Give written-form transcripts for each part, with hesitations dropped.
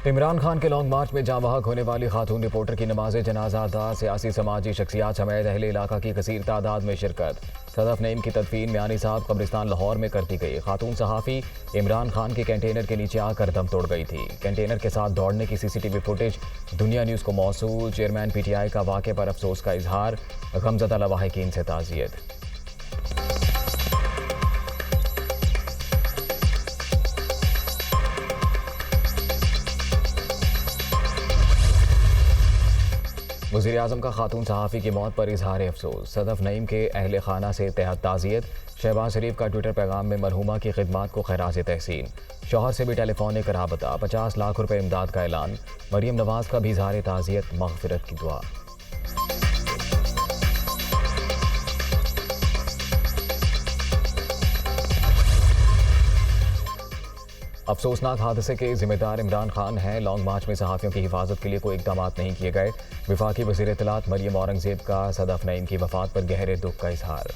इमरान खान के लॉन्ग मार्च में जाँ बहक होने वाली खातून रिपोर्टर की नमाज जनाजा अदा, सियासी समाजी शख्सियात समेत अहले इलाका की कसीर तादाद में शिरकत। सदफ नईम की तदफीन मियानी साहब कब्रिस्तान लाहौर में कर दी गई। खातून सहाफ़ी इमरान खान के कंटेनर के नीचे आकर दम तोड़ गई थी। कंटेनर के साथ दौड़ने की CCTV फुटेज दुनिया न्यूज़ को मौसूल। चेयरमैन PTI का वाक़े पर अफसोस का इजहार, गमज़दा लवाहिकीन से ताज़ियत। वज़ीर आज़म का खातून सहाफ़ी की मौत पर इजहार अफसोस। सदफ नईम के अहल खाना से तहत ताज़ियत। शहबाज शरीफ का ट्विटर पैगाम में मरहुमा की खिदमात को खैराज तहसीन। शौहर से भी टेलीफोनिक राबता, 50 लाख रुपए इमदाद का ऐलान। मरीम नवाज का भी इजहार ताज़ियत, मग़फ़िरत की दुआ। अफसोसनाक हादसे के जिम्मेदार इमरान खान हैं। लॉन्ग मार्च में सहाफ़ियों की हिफाजत के लिए कोई इक़दाम नहीं किए गए। वफाकी वज़ीर इत्तलात मरियम औरंगज़ेब का सदफ नईम की वफ़ात पर गहरे दुख का इजहार।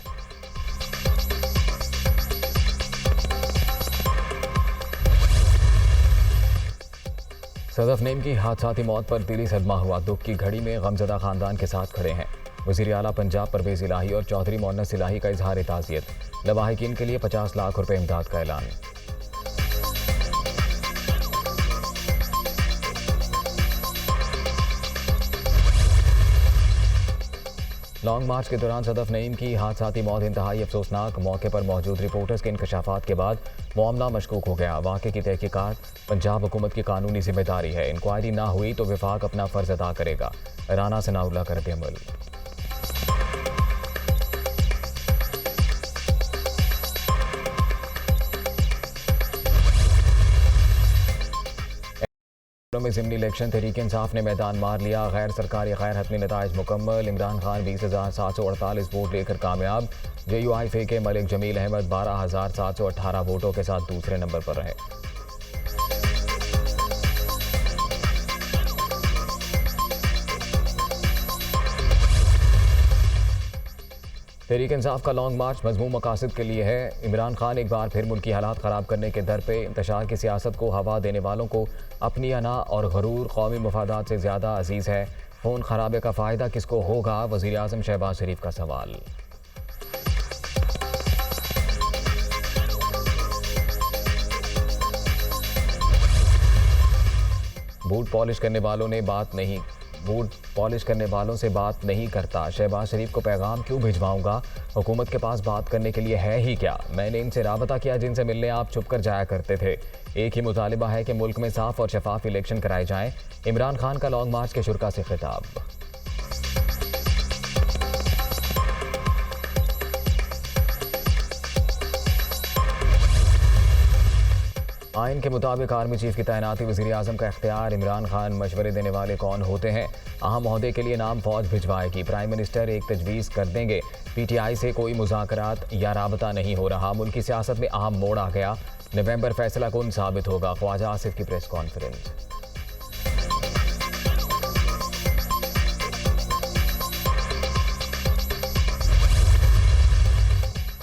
सदफ नईम की हादसाती मौत पर दिली सदमा हुआ। दुख की घड़ी में गमज़दा ख़ानदान के साथ खड़े हैं वज़ीर आला पंजाब परवेज़ इलाही और चौधरी मोहन्नस इलाही का इजहार ताज़ियत। लवाहिकीन के लिए 50 लाख रुपए इमदाद का ऐलान। लॉन्ग मार्च के दौरान सदफ नईम की हादसाती मौत इंतहाई अफसोसनाक। मौके पर मौजूद रिपोर्टर्स के इंकशाफात के बाद मामला मशकूक हो गया। वाक़े की तहकीकात पंजाब हुकूमत की कानूनी जिम्मेदारी है। इंक्वायरी ना हुई तो विफाक अपना फ़र्ज अदा करेगा। राना सनाउल्लाह कर दे अमल। में ज़िमनी इलेक्शन तहरीक इंसाफ ने मैदान मार लिया। गैर सरकारी गैर हतमी नताइज मुकम्मल। इमरान खान 20,748 वोट लेकर कामयाब। JUIF के मलिक जमील अहमद 12,718 वोटों के साथ दूसरे नंबर पर रहे। तहरीक इंसाफ का लॉन्ग मार्च मज़मूम मकासद के लिए है। इमरान खान एक बार फिर मुल्की हालात ख़राब करने के दर पे। इंतशार की सियासत को हवा देने वालों को अपनी अना और गरूर कौमी मफादात से ज़्यादा अजीज़ है। खून खराबे का फ़ायदा किसको होगा? वज़ीर आज़म शहबाज शरीफ का सवाल। बूट पॉलिश करने वालों से बात नहीं करता। शहबाज शरीफ को पैगाम क्यों भिजवाऊंगा? हुकूमत के पास बात करने के लिए है ही क्या? मैंने इनसे राबता किया जिनसे मिलने आप छुप कर जाया करते थे। एक ही मुतालिबा है कि मुल्क में साफ और शफाफ इलेक्शन कराए जाएं। इमरान खान का लॉन्ग मार्च के शुरा से खिताब। आइन के मुताबिक आर्मी चीफ की तैनाती वज़ीर आज़म का इख्तियार। इमरान खान मशवरे देने वाले कौन होते हैं? अहम ओहदे के लिए नाम फौज भिजवाएगी। प्राइम मिनिस्टर एक तजवीज़ कर देंगे। PTI से कोई मुज़ाकरात या राबता नहीं हो रहा। मुल्क की सियासत में अहम मोड़ आ गया। नवंबर फैसला कुन साबित होगा। ख्वाजा आसिफ की प्रेस कॉन्फ्रेंस।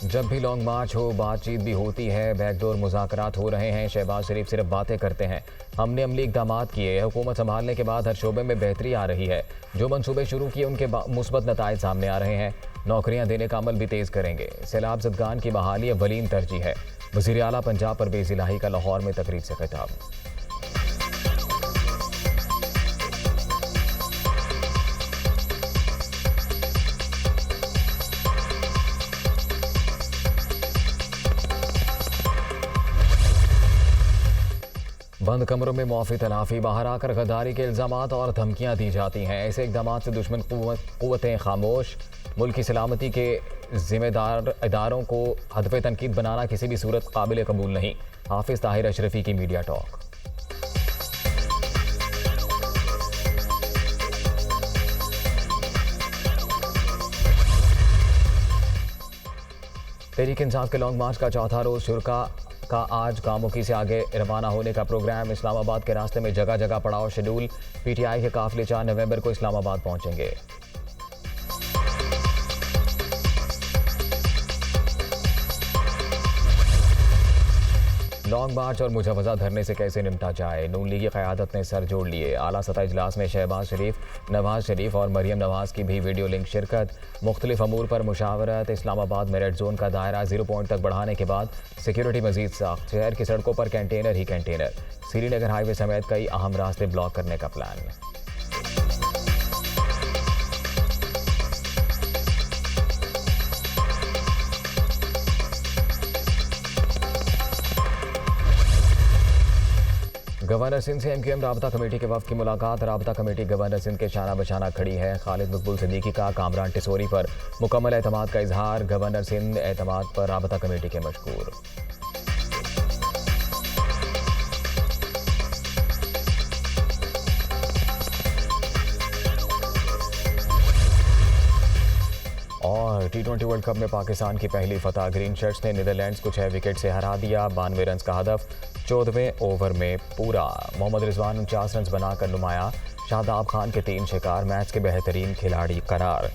जब भी लॉन्ग मार्च हो बातचीत भी होती है। बैकडोर मुज़ाकरात हो रहे हैं। शहबाज शरीफ सिर्फ बातें करते हैं। हमने अमली इक़दामात किए। हुकूमत संभालने के बाद हर शोबे में बेहतरी आ रही है। जो मंसूबे शुरू किए उनके मुस्बत नताइज सामने आ रहे हैं। नौकरियां देने का अमल भी तेज़ करेंगे। सैलाब ज़दगान की बहाली अव्वलीन तरजीह है। वज़ीर आला पंजाब परवेज़ इलाही का लाहौर में तकरीर से खिताब। बंद कमरों में मौफ़ी तलाफ़ी, बाहर आकर गद्दारी के इल्ज़ामात और धमकियां दी जाती हैं। ऐसे इक़दामात से दुश्मन क़ुव्वतें खामोश। मुल्क की सलामती के ज़िम्मेदार इदारों को हदफ़े तनकीद बनाना किसी भी सूरत काबिल कबूल नहीं। हाफिज़ ताहिर अशरफी की मीडिया टॉक। तहरीक इंसाफ के लॉन्ग मार्च का चौथा रोज़ शुरा का आज कामोकी से आगे रवाना होने का प्रोग्राम। इस्लामाबाद के रास्ते में जगह जगह पड़ाव शेड्यूल। PTI के काफिले 4 नवंबर को इस्लामाबाद पहुंचेंगे। लॉन्ग मार्च और मुजवजा धरने से कैसे निपटा जाए, नून लीग की क़यादत ने सर जोड़ लिए। आला सतह इजलास में शहबाज शरीफ, नवाज शरीफ और मरियम नवाज की भी वीडियो लिंक शिरकत। मुख्तलिफ अमूर पर मुशावरत। इस्लामाबाद में रेड जोन का दायरा 0 पॉइंट तक बढ़ाने के बाद सिक्योरिटी मजीद सख्त। शहर की सड़कों पर कंटेनर ही कंटेनर। श्रीनगर हाईवे समेत कई अहम रास्ते ब्लॉक करने का प्लान। गवर्नर सिंध से एमक्यूएम राबता कमेटी के वफ्द की मुलाकात। राबता कमेटी गवर्नर सिंध के शाना बशाना खड़ी है। खालिद मकबूल सिद्दीकी का कामरान टिसोरी पर मुकम्मल एतमाद का इजहार। गवर्नर सिंध एतमाद पर राबता कमेटी के मशकूर। और टी20 वर्ल्ड कप में पाकिस्तान की पहली फतह। ग्रीन शर्ट्स ने नीदरलैंड्स को 6 विकेट से हरा दिया। 92 रन का हदफ 14वें ओवर में पूरा। मोहम्मद रिजवान 49 रन बनाकर नुमाया। शादाब खान के 3 शिकार। मैच के बेहतरीन खिलाड़ी करार।